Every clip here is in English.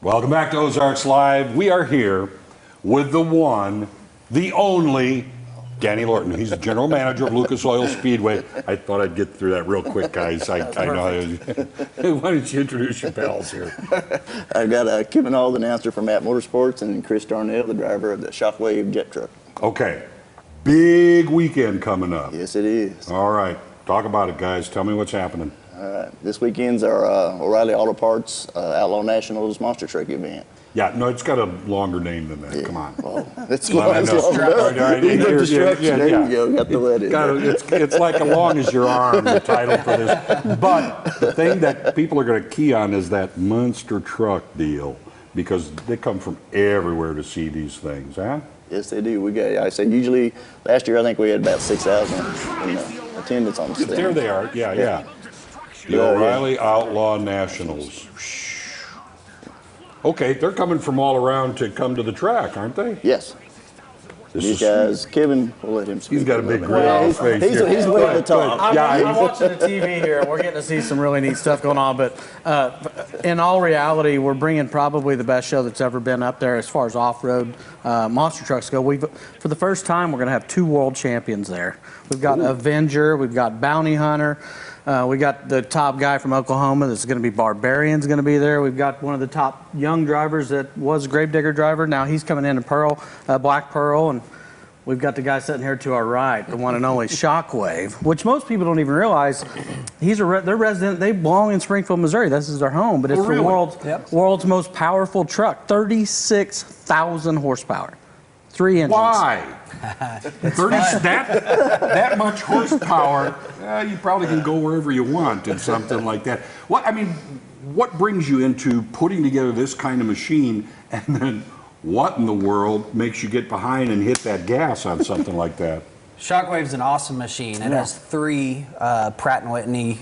Welcome back to Ozarks Live. We are here with the one, the only, Danny Lorton. He's the general manager of Lucas Oil Speedway. I thought I'd get through that real quick, guys. I know. Why don't you introduce your pals here? I've got Kevin Hall, the announcer from Matt Motorsports, and Chris Darnell, the driver of the Shockwave jet truck. Okay. Big weekend coming up. Yes, it is. All right. Talk about it, guys. Tell me what's happening. All right. This weekend's our O'Reilly Auto Parts Outlaw Nationals Monster Truck event. Yeah, no, it's got a longer name than that. Yeah. Come on. Well, it's long enough. There you go. Got the lead in. It's like as long as your arm, the title for this. But the thing that people are going to key on is that monster truck deal, because they come from everywhere to see these things, huh? Yes, they do. We got. I said usually last year I think we had about 6,000 attendance on the stand. There they are. Yeah. The O'Reilly Outlaw Nationals. Okay, they're coming from all around to come to the track, aren't they? Yes. These guys, Kevin, we'll let him speak. He's got a big grin on his face. He's way at the top. I'm watching the TV here, and we're getting to see some really neat stuff going on. But in all reality, we're bringing probably the best show that's ever been up there as far as off-road monster trucks go. For the first time, we're going to have 2 world champions there. We've got Avenger, we've got Bounty Hunter. We got the top guy from Oklahoma that's going to be Barbarian's going to be there. We've got one of the top young drivers that was a Gravedigger driver. Now he's coming in Pearl, Black Pearl. And we've got the guy sitting here to our right, the one and only Shockwave, which most people don't even realize. They're resident. They belong in Springfield, Missouri. This is their home. But it's the world's most powerful truck, 36,000 horsepower. 3 engines. Why? 30, that much horsepower, you probably can go wherever you want in something like that. What brings you into putting together this kind of machine, and then what in the world makes you get behind and hit that gas on something like that? Shockwave's an awesome machine. It has 3 Pratt & Whitney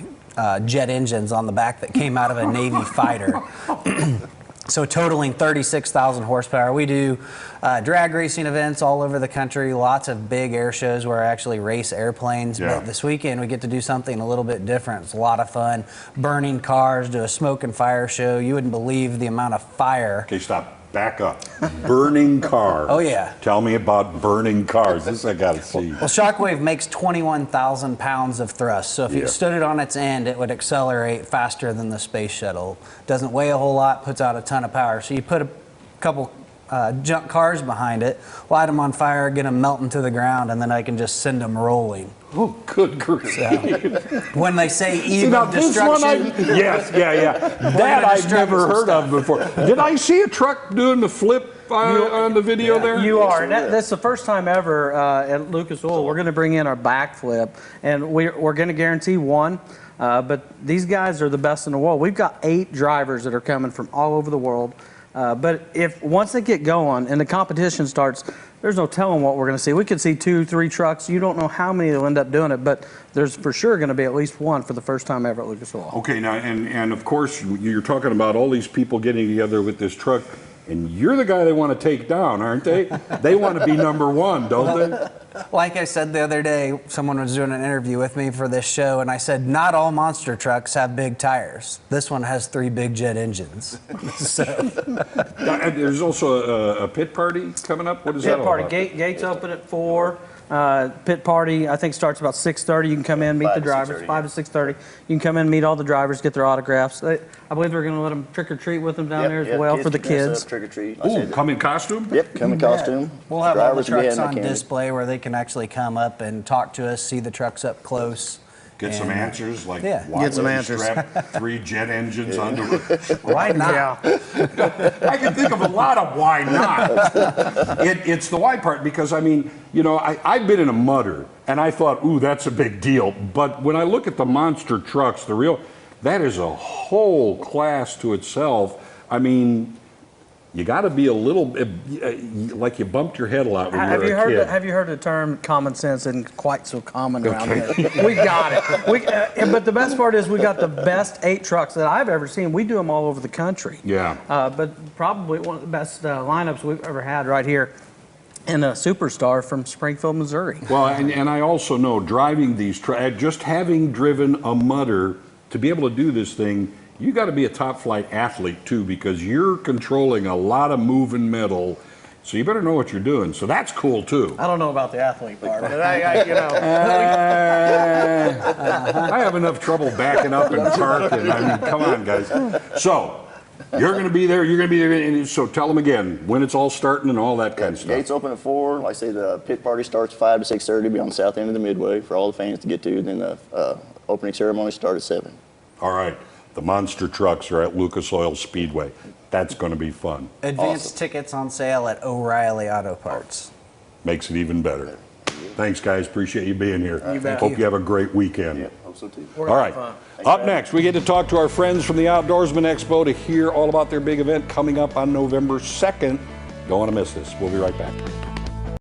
jet engines on the back that came out of a Navy fighter. So totaling 36,000 horsepower. We do drag racing events all over the country, lots of big air shows where I actually race airplanes. Yeah. But this weekend we get to do something a little bit different. It's a lot of fun. Burning cars, do a smoke and fire show. You wouldn't believe the amount of fire. Okay, stop. Back up. Burning cars. Oh, yeah. Tell me about burning cars. This I got to see. Well, Shockwave makes 21,000 pounds of thrust. So if you stood it on its end, it would accelerate faster than the space shuttle. Doesn't weigh a whole lot, puts out a ton of power. So you put a couple junk cars behind it, light them on fire, get them melting to the ground, and then I can just send them rolling. Oh, good grief. So, when they say eve of destruction. Yes. That I've never heard of before. Did I see a truck doing the flip on the video there? You are. That's the first time ever at Lucas Oil. We're going to bring in our backflip, and we're going to guarantee one. But these guys are the best in the world. We've got 8 drivers that are coming from all over the world. But once they get going and the competition starts, there's no telling what we're going to see. We could see 2, 3 trucks. You don't know how many will end up doing it, but there's for sure going to be at least one for the first time ever at Lucas Oil. Okay, now, and of course, you're talking about all these people getting together with this truck, and you're the guy they want to take down, aren't they? They want to be number 1, don't they? Like I said the other day, someone was doing an interview with me for this show, and I said, not all monster trucks have big tires. This one has 3 big jet engines. So. There's also a pit party coming up. What is that all about? Pit party. Gates open at 4. Pit party, I think, starts about 6:30. You can come in, meet the drivers. 5 to 6:30. You can come in, meet all the drivers, get their autographs. I believe we're going to let them trick or treat with them down there as well for the kids. Trick or treat. Ooh, come in costume? Yep, come in costume. We'll have all the trucks on display where they can actually come up and talk to us, see the trucks up close. Get some answers, like why get some answers. Strap 3 jet engines onto it. Why not? I can think of a lot of why not. It's the why part, because I've been in a mudder and I thought, ooh, that's a big deal. But when I look at the monster trucks, that is a whole class to itself. I mean, you got to be a little like you bumped your head a lot when you were a kid. Have you heard the term common sense? Isn't quite so common around here. We got it. But the best part is we got the best 8 trucks that I've ever seen. We do them all over the country. Yeah. But probably one of the best lineups we've ever had right here. And a superstar from Springfield, Missouri. Well, and I also know driving these trucks, just having driven a mudder, to be able to do this thing you got to be a top flight athlete too, because you're controlling a lot of moving metal. So you better know what you're doing. So that's cool too. I don't know about the athlete part, but I I have enough trouble backing up and parking. I mean, come on, guys. So you're going to be there. You're going to be there. And so tell them again when it's all starting and all that kind of stuff. Gates open at 4. Like I say, the pit party starts 5 to 6:30. Be on the south end of the Midway for all the fans to get to. Then the opening ceremony starts at 7. All right. The monster trucks are at Lucas Oil Speedway. That's going to be fun. Advanced tickets on sale at O'Reilly Auto Parts. Makes it even better. Thanks, guys. Appreciate you being here. You bet. Hope you have a great weekend. Yeah, hope so too. We're All having right. fun. Up next, we get to talk to our friends from the Outdoorsman Expo to hear all about their big event coming up on November 2nd. Don't want to miss this. We'll be right back.